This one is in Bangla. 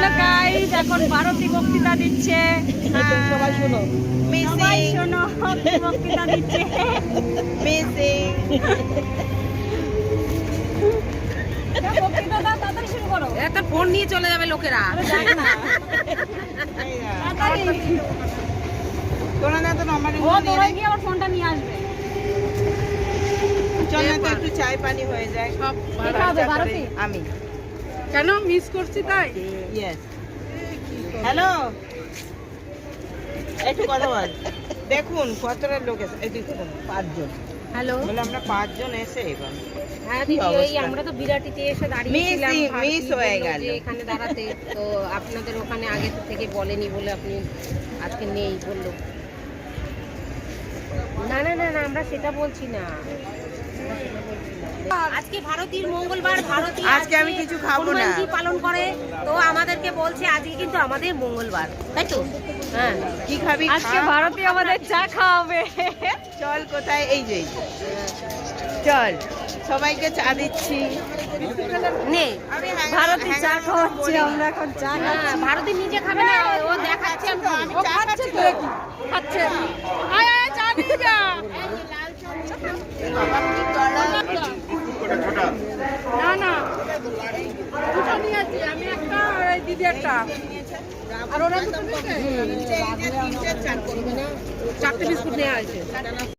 হ্যালো গাইস, এখন ভারতী বক্তৃতা দিচ্ছে। সবাই শোনো। সবাই শোনো, কি বক্তৃতা দিচ্ছে। মিসিং। বক্তৃতা দাও, তাড়াতাড়ি শুরু করো। একটা ফোন নিয়ে চলে যাবে লোকেরা। যাক না, তাড়াতাড়ি। তোরা না তো আমার ও তোরা গিয়ে আবার ফোনটা নিয়ে আসবে। চল না তো একটু চাই পানি হয়ে যায়। সব কে খাবে ভারতী? আমি। কেন মিস করছি তাই? ইয়েস। হ্যালো। একটু কথা বল। দেখুন কতটা লোক এসে, এই দেখুন 5 জন। হ্যালো। বলে আমরা 5 জন এসে এবার। হ্যাঁ কি দিদি, ওই অবস্থা? আমরা তো বিরাটিতে এসে দাঁড়িয়েছিলাম। মিস ভারতী হয়ে বললো গেল। যে এখানে দাঁড়াতে, তো আপনাদের ওখানে আগে থেকে বলেনি বলে আপনি আজকে নেই বললো। না না না না, আমরা সেটা বলছি না। আজকে ভারতীর মঙ্গলবার, ভারতী আজকে আমি কিছু খাবো না। হনুমানজি পালন করে, তো আমাদেরকে বলছে আজকে কিন্তু আমাদের মঙ্গলবার, তাই তো? হ্যাঁ। কি খাবি? আজকে খা। ভারতী আমাদের চা খাওয়াবে। চল কোথায়? এই যে চল, সবাইকে চা দিচ্ছি। নে। ভারতী চা খাওয়াচ্ছে, আমরা এখন চা হ্যাঁ, খাচ্ছি। ভারতী নিজে খাবে না, ও দেখাচ্ছে আমি আমি চা খাচ্ছি তো। খাচ্ছে। আয় আয়, চা নিয়ে যা। বাবা কি গরম। না না, দুটো নিয়ে আসছি, আমি একটা আর এই দিদি একটা। আর ওরা দুটো নিয়েছে? তিনটে চার করবে না। 4টে বিস্কুট নেওয়া হয়েছে।